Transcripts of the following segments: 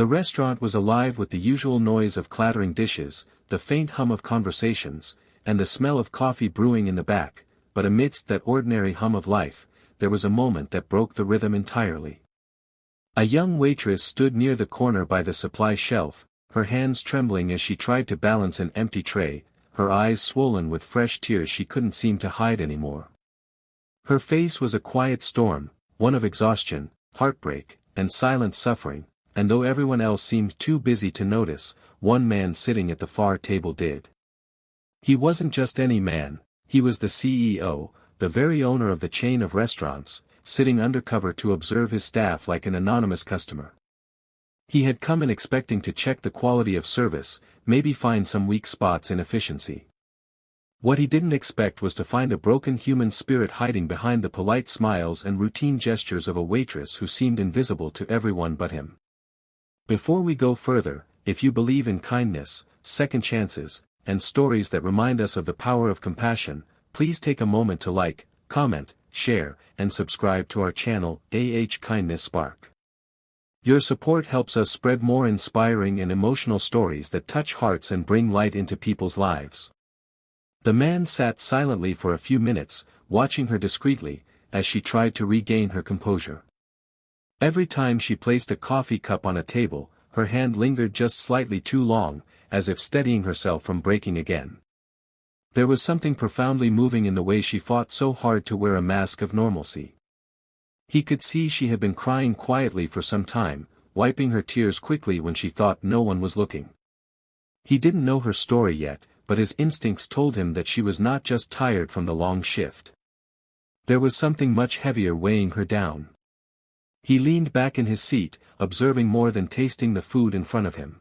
The restaurant was alive with the usual noise of clattering dishes, the faint hum of conversations, and the smell of coffee brewing in the back, but amidst that ordinary hum of life, there was a moment that broke the rhythm entirely. A young waitress stood near the corner by the supply shelf, her hands trembling as she tried to balance an empty tray, her eyes swollen with fresh tears she couldn't seem to hide anymore. Her face was a quiet storm, one of exhaustion, heartbreak, and silent suffering, and though everyone else seemed too busy to notice, one man sitting at the far table did. He wasn't just any man, he was the CEO, the very owner of the chain of restaurants, sitting undercover to observe his staff like an anonymous customer. He had come in expecting to check the quality of service, maybe find some weak spots in efficiency. What he didn't expect was to find a broken human spirit hiding behind the polite smiles and routine gestures of a waitress who seemed invisible to everyone but him. Before we go further, if you believe in kindness, second chances, and stories that remind us of the power of compassion, please take a moment to like, comment, share, and subscribe to our channel, Kindness Spark. Your support helps us spread more inspiring and emotional stories that touch hearts and bring light into people's lives. The man sat silently for a few minutes, watching her discreetly, as she tried to regain her composure. Every time she placed a coffee cup on a table, her hand lingered just slightly too long, as if steadying herself from breaking again. There was something profoundly moving in the way she fought so hard to wear a mask of normalcy. He could see she had been crying quietly for some time, wiping her tears quickly when she thought no one was looking. He didn't know her story yet, but his instincts told him that she was not just tired from the long shift. There was something much heavier weighing her down. He leaned back in his seat, observing more than tasting the food in front of him.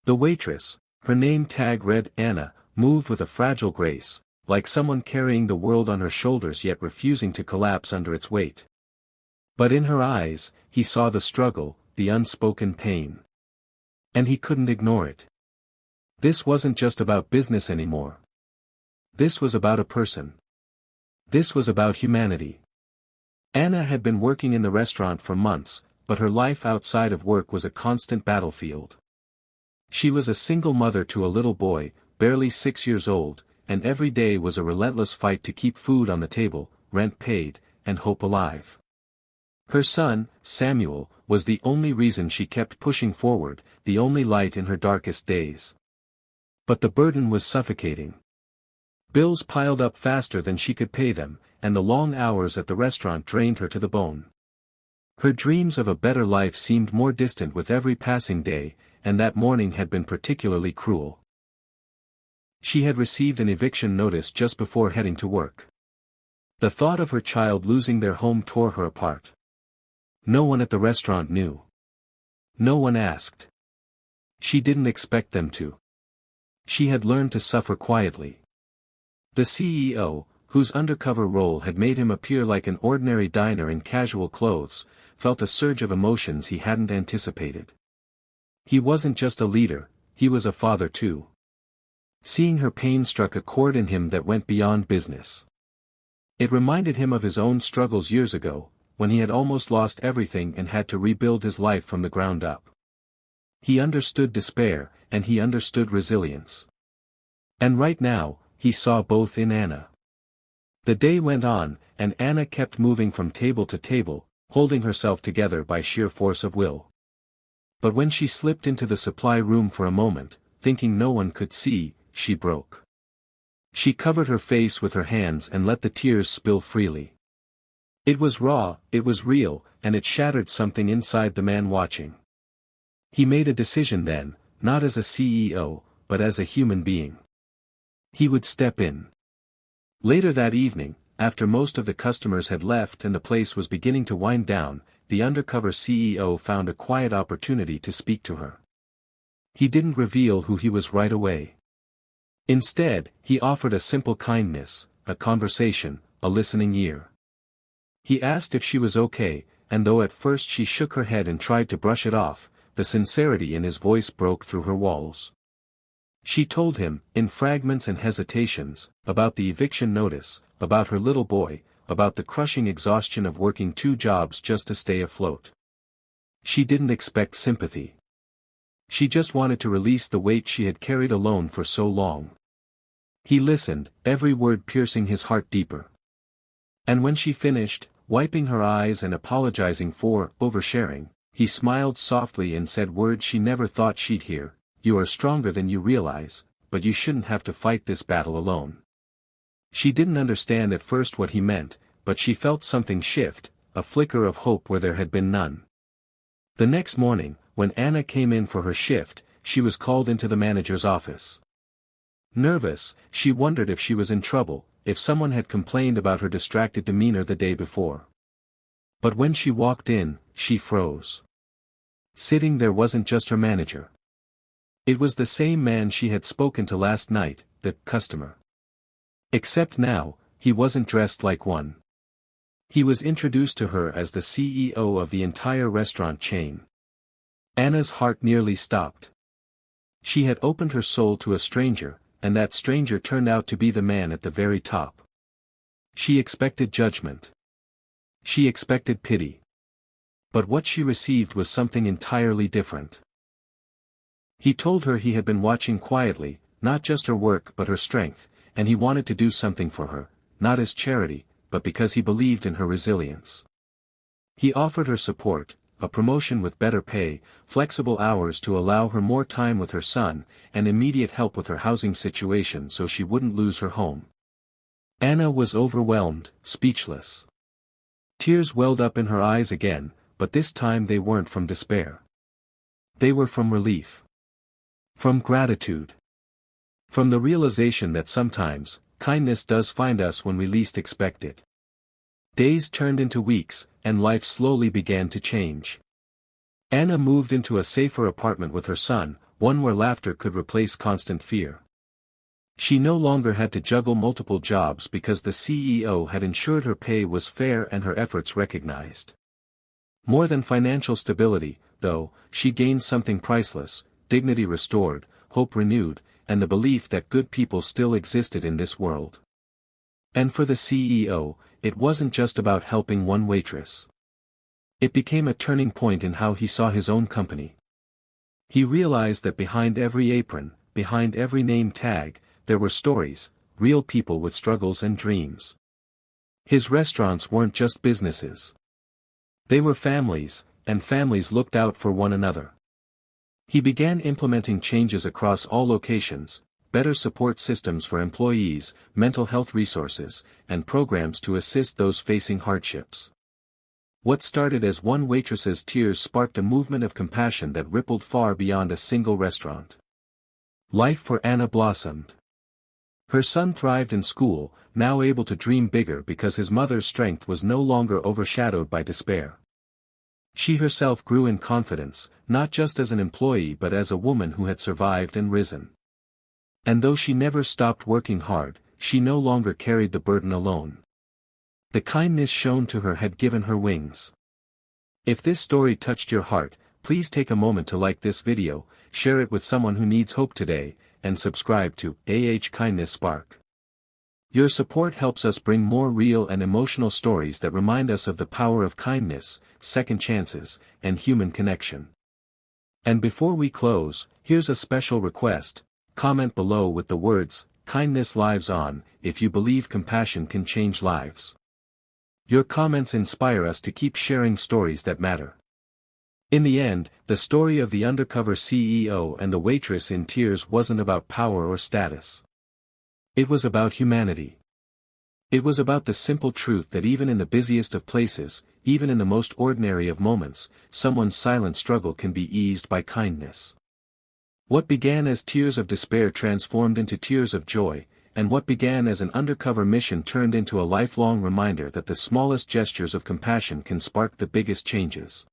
The waitress, her name tag read Anna, moved with a fragile grace, like someone carrying the world on her shoulders yet refusing to collapse under its weight. But in her eyes, he saw the struggle, the unspoken pain. And he couldn't ignore it. This wasn't just about business anymore. This was about a person. This was about humanity. Anna had been working in the restaurant for months, but her life outside of work was a constant battlefield. She was a single mother to a little boy, barely 6 years old, and every day was a relentless fight to keep food on the table, rent paid, and hope alive. Her son, Samuel, was the only reason she kept pushing forward, the only light in her darkest days. But the burden was suffocating. Bills piled up faster than she could pay them, and the long hours at the restaurant drained her to the bone. Her dreams of a better life seemed more distant with every passing day, and that morning had been particularly cruel. She had received an eviction notice just before heading to work. The thought of her child losing their home tore her apart. No one at the restaurant knew. No one asked. She didn't expect them to. She had learned to suffer quietly. The CEO, whose undercover role had made him appear like an ordinary diner in casual clothes, felt a surge of emotions he hadn't anticipated. He wasn't just a leader, he was a father too. Seeing her pain struck a chord in him that went beyond business. It reminded him of his own struggles years ago, when he had almost lost everything and had to rebuild his life from the ground up. He understood despair, and he understood resilience. And right now, he saw both in Anna. The day went on, and Anna kept moving from table to table, holding herself together by sheer force of will. But when she slipped into the supply room for a moment, thinking no one could see, she broke. She covered her face with her hands and let the tears spill freely. It was raw, it was real, and it shattered something inside the man watching. He made a decision then, not as a CEO, but as a human being. He would step in. Later that evening, after most of the customers had left and the place was beginning to wind down, the undercover CEO found a quiet opportunity to speak to her. He didn't reveal who he was right away. Instead, he offered a simple kindness, a conversation, a listening ear. He asked if she was okay, and though at first she shook her head and tried to brush it off, the sincerity in his voice broke through her walls. She told him, in fragments and hesitations, about the eviction notice, about her little boy, about the crushing exhaustion of working 2 jobs just to stay afloat. She didn't expect sympathy. She just wanted to release the weight she had carried alone for so long. He listened, every word piercing his heart deeper. And when she finished, wiping her eyes and apologizing for oversharing, he smiled softly and said words she never thought she'd hear: "You are stronger than you realize, but you shouldn't have to fight this battle alone." She didn't understand at first what he meant, but she felt something shift, a flicker of hope where there had been none. The next morning, when Anna came in for her shift, she was called into the manager's office. Nervous, she wondered if she was in trouble, if someone had complained about her distracted demeanor the day before. But when she walked in, she froze. Sitting there wasn't just her manager. It was the same man she had spoken to last night, the customer. Except now, he wasn't dressed like one. He was introduced to her as the CEO of the entire restaurant chain. Anna's heart nearly stopped. She had opened her soul to a stranger, and that stranger turned out to be the man at the very top. She expected judgment. She expected pity. But what she received was something entirely different. He told her he had been watching quietly, not just her work but her strength, and he wanted to do something for her, not as charity, but because he believed in her resilience. He offered her support, a promotion with better pay, flexible hours to allow her more time with her son, and immediate help with her housing situation so she wouldn't lose her home. Anna was overwhelmed, speechless. Tears welled up in her eyes again, but this time they weren't from despair. They were from relief. From gratitude. From the realization that sometimes, kindness does find us when we least expect it. Days turned into weeks, and life slowly began to change. Anna moved into a safer apartment with her son, one where laughter could replace constant fear. She no longer had to juggle multiple jobs because the CEO had ensured her pay was fair and her efforts recognized. More than financial stability, though, she gained something priceless: dignity restored, hope renewed, and the belief that good people still existed in this world. And for the CEO, it wasn't just about helping one waitress. It became a turning point in how he saw his own company. He realized that behind every apron, behind every name tag, there were stories, real people with struggles and dreams. His restaurants weren't just businesses. They were families, and families looked out for one another. He began implementing changes across all locations: better support systems for employees, mental health resources, and programs to assist those facing hardships. What started as one waitress's tears sparked a movement of compassion that rippled far beyond a single restaurant. Life for Anna blossomed. Her son thrived in school, now able to dream bigger because his mother's strength was no longer overshadowed by despair. She herself grew in confidence, not just as an employee but as a woman who had survived and risen. And though she never stopped working hard, she no longer carried the burden alone. The kindness shown to her had given her wings. If this story touched your heart, please take a moment to like this video, share it with someone who needs hope today, and subscribe to Kindness Spark. Your support helps us bring more real and emotional stories that remind us of the power of kindness, second chances, and human connection. And before we close, here's a special request: comment below with the words, "Kindness lives on," if you believe compassion can change lives. Your comments inspire us to keep sharing stories that matter. In the end, the story of the undercover CEO and the waitress in tears wasn't about power or status. It was about humanity. It was about the simple truth that even in the busiest of places, even in the most ordinary of moments, someone's silent struggle can be eased by kindness. What began as tears of despair transformed into tears of joy, and what began as an undercover mission turned into a lifelong reminder that the smallest gestures of compassion can spark the biggest changes.